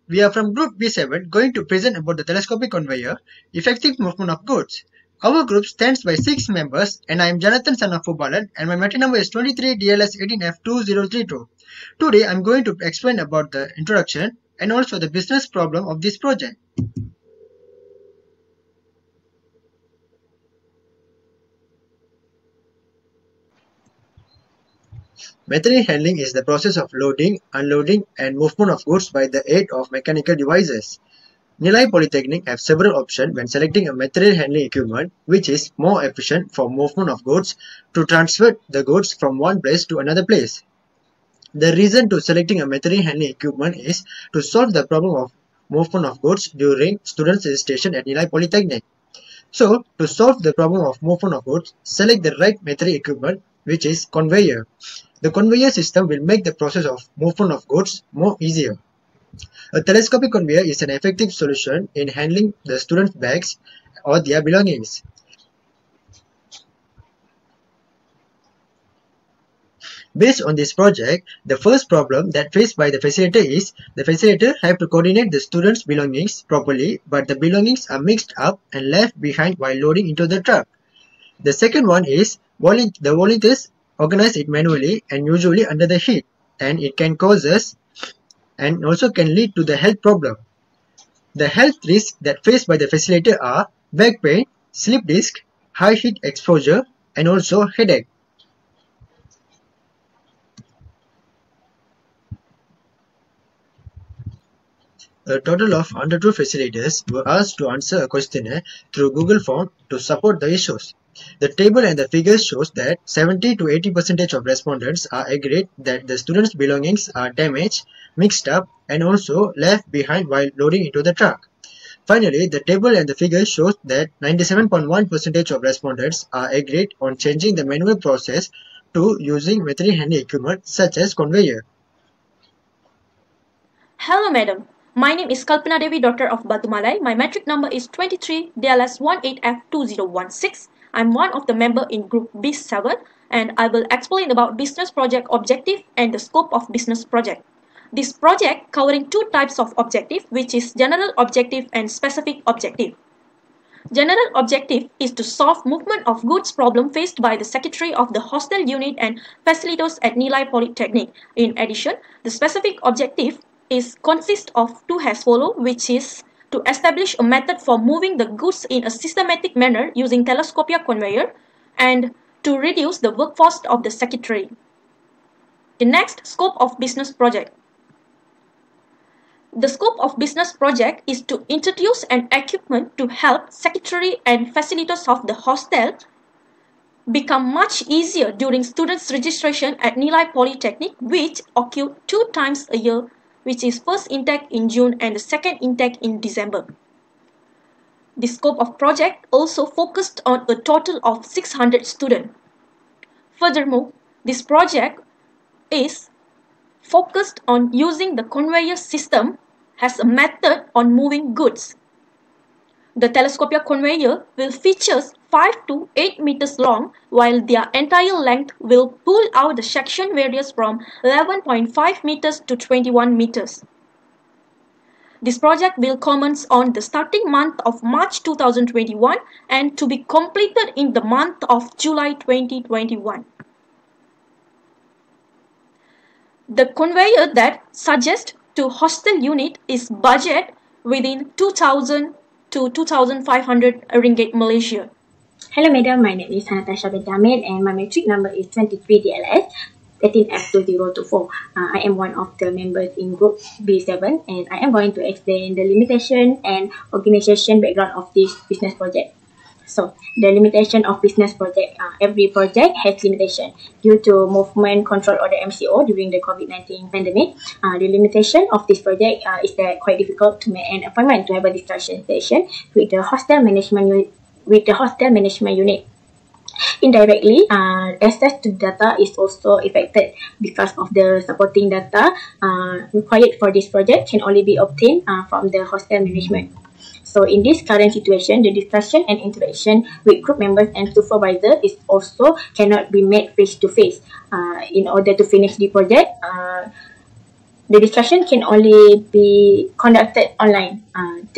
we are from Group B7 going to present about the telescopic conveyor, effective movement of goods. Our group stands by 6 members and I am Janarthan S of Poobalan and my metric number is 23 DLS 18F2032. Today I am going to explain about the introduction and also the business problem of this project. Material handling is the process of loading, unloading and movement of goods by the aid of mechanical devices. Nilai Polytechnic have several options when selecting a material handling equipment which is more efficient for movement of goods to transfer the goods from one place to another place. The reason to selecting a material handling equipment is to solve the problem of movement of goods during students' registration at Nilai Polytechnic. So, to solve the problem of movement of goods, select the right material equipment which is conveyor. The conveyor system will make the process of movement of goods more easier. A telescopic conveyor is an effective solution in handling the students' bags or their belongings. Based on this project, the first problem that faced by the facilitator is the facilitator have to coordinate the students' belongings properly, but the belongings are mixed up and left behind while loading into the truck. The second one is the volunteers organize it manually and usually under the heat, and it can cause us and also can lead to the health problem. The health risks that faced by the facilitator are back pain, slip disc, high heat exposure and also headache. A total of 102 facilitators were asked to answer a questionnaire through Google Form to support the issues. The table and the figures shows that 70 to 80% of respondents are agreed that the students' belongings are damaged, mixed up and also left behind while loading into the truck. Finally, the table and the figures shows that 97.1% of respondents are agreed on changing the manual process to using material handling equipment such as conveyor. Hello madam, my name is Kalpana Devi, daughter of Batumaly. My metric number is 23 DLS 18F2016. I'm one of the member in group B7 and I will explain about business project objective and the scope of business project. This project covering two types of objective, which is general objective and specific objective. General objective is to solve movement of goods problem faced by the secretary of the hostel unit and facilitators at Nilai Polytechnic. In addition, the specific objective consists of two as follow, which is to establish a method for moving the goods in a systematic manner using telescopic conveyor and to reduce the workforce of the secretary. The next, scope of business project. The scope of business project is to introduce an equipment to help secretary and facilitators of the hostel become much easier during students' registration at Nilai Polytechnic, which occur 2 times a year, which is first intake in June and the second intake in December. The scope of project also focused on a total of 600 students. Furthermore, this project is focused on using the conveyor system as a method on moving goods. The telescopic conveyor will feature 5 to 8 meters long, while their entire length will pull out the section varies from 11.5 meters to 21 meters. This project will commence on the starting month of March 2021 and to be completed in the month of July 2021. The conveyor that suggests to hostel unit is budget within 2,000 to 2,500 ringgit Malaysia. Hello madam, my name is Hanna bin Hamid and my metric number is 23 DLS 18F2024. I am one of the members in group B7 and I am going to explain the limitation and organization background of this business project. So, the limitation of business project. Every project has limitation due to movement control order MCO during the COVID-19 pandemic. The limitation of this project is that quite difficult to make an appointment to have a discussion session with the hostel management unit. Indirectly, access to data is also affected because of the supporting data required for this project can only be obtained from the hostel management. So in this current situation, the discussion and interaction with group members and supervisor is also cannot be made face to face. In order to finish the project, The discussion can only be conducted online.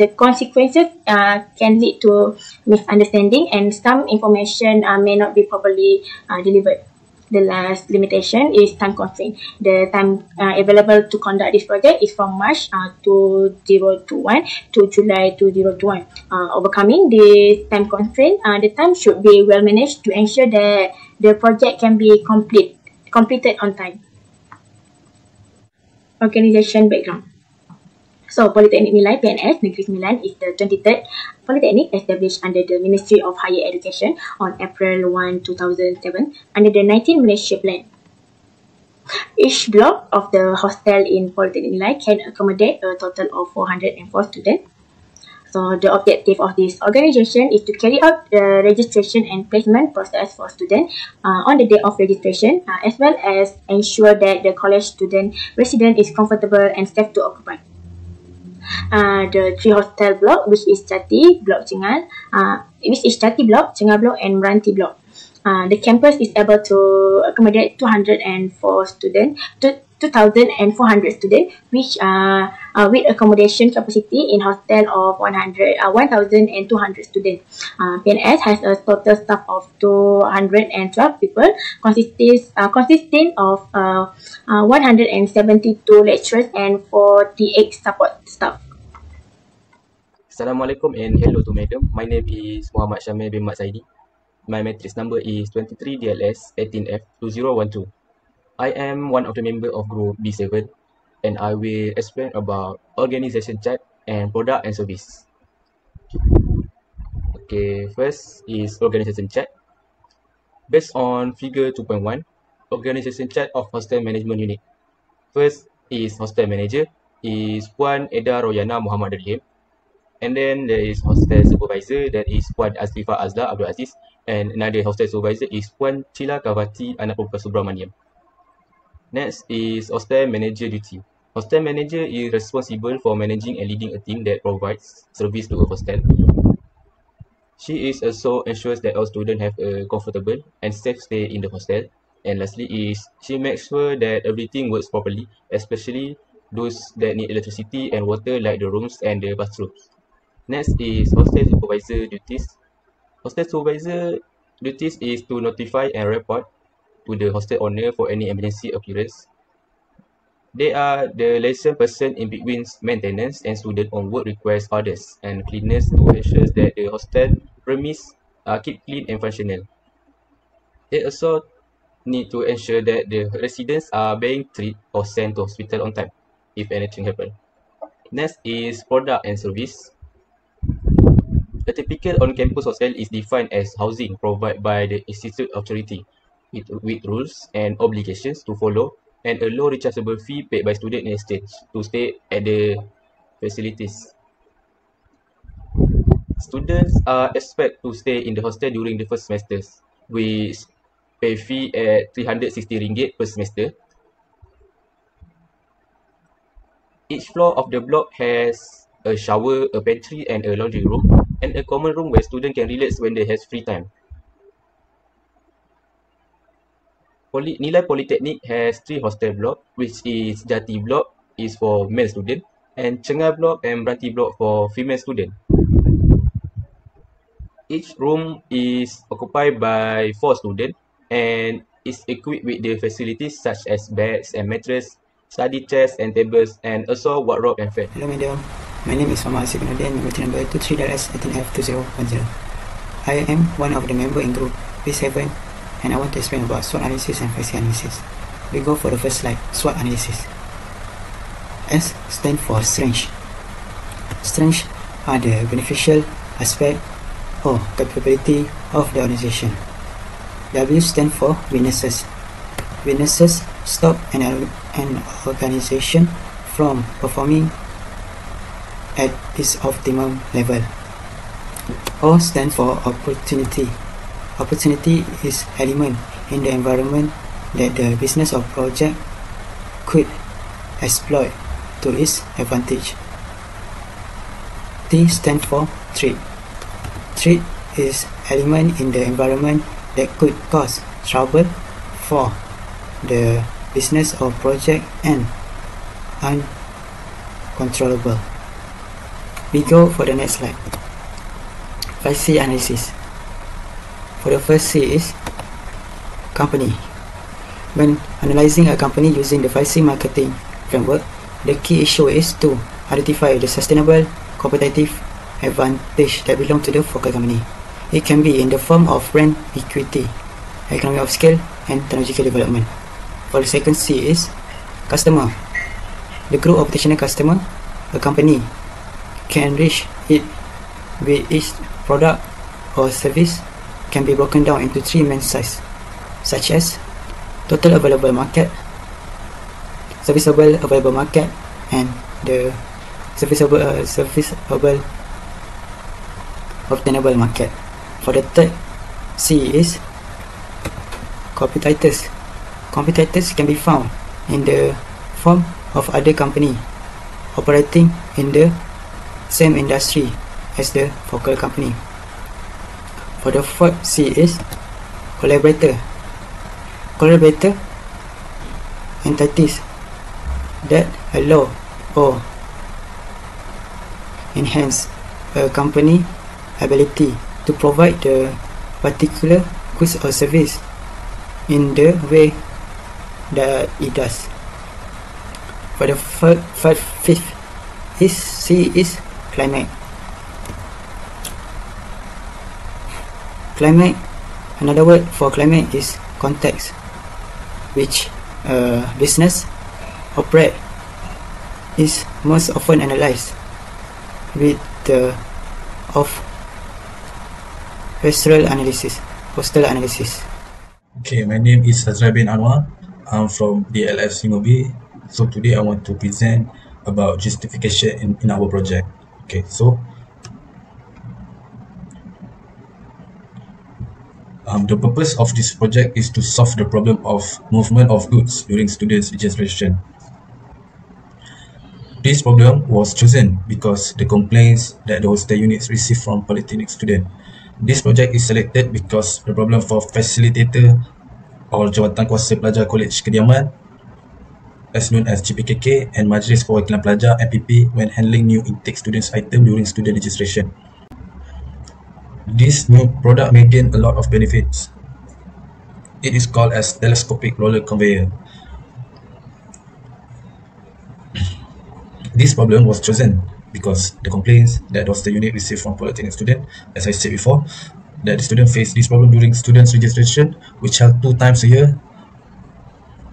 The consequences can lead to misunderstanding and some information may not be properly delivered. The last limitation is time constraint. The time available to conduct this project is from March 2021 to July 2021. Overcoming this time constraint, the time should be well managed to ensure that the project can be completed on time. Organization background. So, Polytechnic Nilai PNS Negeri Sembilan is the 23rd polytechnic established under the Ministry of Higher Education on April 1, 2007 under the 19 Malaysia Plan. Each block of the hostel in Polytechnic Nilai can accommodate a total of 404 students. So, the objective of this organization is to carry out the registration and placement process for students on the day of registration, as well as ensure that the college student resident is comfortable and safe to occupy. The three hostel block, which is Jati Block Cengal, Cengal Block, and Meranti Block. The campus is able to accommodate 204 students, 2,400 students, which with accommodation capacity in hostel of 1,200 students. PNS has a total staff of 212 people, consisting of 172 lecturers and 48 support staff. Assalamualaikum and hello to madam. My name is Muhammad Syamil bin Saidi. My matrix number is 23 DLS 18F 2012. I am one of the member of group B7 and I will explain about organization chart and product and service. Okay, first is organization chart. Based on figure 2.1, organization chart of hostel management unit. First is hostel manager is Puan Eda Royana Muhammad Dariem. And then there is hostel supervisor, that is Puan Azrifa Azla Abdul Aziz, and another hostel supervisor is Puan Chila Kavati Anak Perempuan Subramaniam. Next is hostel manager duty. Hostel manager is responsible for managing and leading a team that provides service to a hostel. She is also ensures that all students have a comfortable and safe stay in the hostel. And lastly is she makes sure that everything works properly, especially those that need electricity and water like the rooms and the bathrooms. Next is hostel supervisor duties. Hostel supervisor duties is to notify and report to the hostel owner for any emergency occurrence. They are the liaison person in between maintenance and student on work request orders and cleaners to ensure that the hostel premise keep clean and functional. They also need to ensure that the residents are being treated or sent to hospital on time if anything happen. Next is product and service. A typical on-campus hostel is defined as housing provided by the institute authority with rules and obligations to follow and a low rechargeable fee paid by student in exchange to stay at the facilities. Students are expected to stay in the hostel during the first semesters, with pay fee at RM360 per semester. Each floor of the block has a shower, a pantry, and a laundry room, and a common room where students can relax when they have free time. Nilai Polytechnic has 3 hostel blocks, which is Jati block is for male student, and Cengal block and Meranti block for female student. Each room is occupied by 4 students and is equipped with the facilities such as beds and mattress, study chairs and tables, and also wardrobe and fan. Hello madam, my name is Haziq bin Nordin, matrix number 23-18F2010. I am one of the member in group B7 and I want to explain about SWOT analysis and FACI analysis. We go for the first slide, SWOT analysis. S stand for strength. Strengths are the beneficial aspect or capability of the organization. W stand for weaknesses. Weaknesses stop an organization from performing at its optimum level. O stand for opportunity. Opportunity is element in the environment that the business or project could exploit to its advantage. T stand for threat. Threat is element in the environment that could cause trouble for the business or project and uncontrollable. We go for the next slide. 5C analysis. For the first C is company. When analyzing a company using the 5C marketing framework, the key issue is to identify the sustainable competitive advantage that belong to the focal company. It can be in the form of brand equity, economy of scale, and technological development. For the second C is customer. The group of potential customer a company can reach it with each product or service can be broken down into three main sizes, such as total available market, serviceable available market, and the serviceable obtainable market. For the third C is competitors. Competitors can be found in the form of other company operating in the same industry as the focal company. For the fourth C is collaborator. Collaborator entities that allow or enhance a company ability to provide the particular goods or service in the way that it does. For the fifth is C is climate. Climate, another word for climate is context, which business operate is most often analyzed with the of postal analysis. Okay, my name is Azrai Bin Anuar. I'm from DLF Simobi. So today I want to present about justification in our project. Okay, so the purpose of this project is to solve the problem of movement of goods during students' registration. This problem was chosen because the complaints that the hostel units received from polytechnic students. This project is selected because the problem for facilitator or Jawatan Kuasa Pelajar Kolej Kediaman, as known as JPKK, and Majlis Perwakilan Pelajar MPP when handling new intake students item during student registration. This new product may gain a lot of benefits. It is called as Telescopic Conveyor. This problem was chosen because the complaints that the hostel unit received from polytechnic student, as I said before, that the student faced this problem during students registration, which held 2 times a year,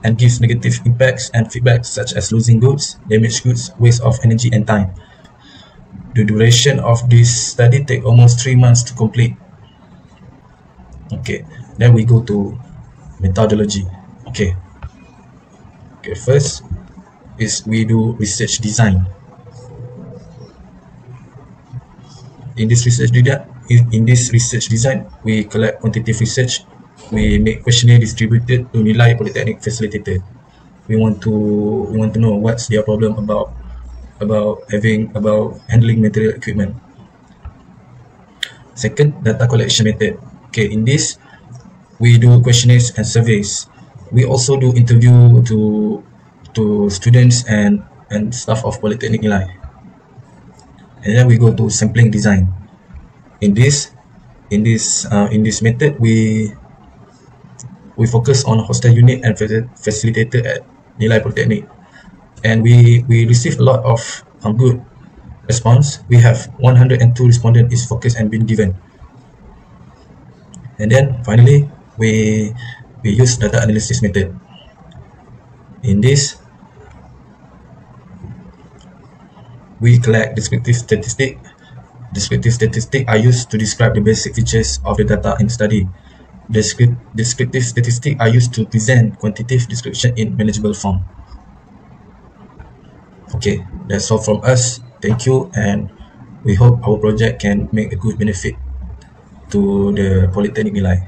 and gives negative impacts and feedback such as losing goods, damaged goods, waste of energy and time. The duration of this study takes almost 3 months to complete. Okay, then we go to methodology. Okay, first is we do research design. In this research design, we collect quantitative research. We make questionnaire distributed to Nilai Polytechnic facilitator. We want to know what's their problem about handling material equipment. Second, data collection method. Okay, in this we do questionnaires and surveys. We also do interview to students and staff of Polytechnic Nilai. And then we go to sampling design. In this method, we focus on hostel unit and facilitator at Nilai Polytechnic, and we receive a lot of good response. We have 102 respondents is focused and been given. And then finally, we use data analysis method. In this, we collect descriptive statistics. Descriptive statistics are used to describe the basic features of the data in study. Descriptive statistics are used to present quantitative description in manageable form. Okay, that's all from us. Thank you, and we hope our project can make a good benefit to the Polytechnic Nilai.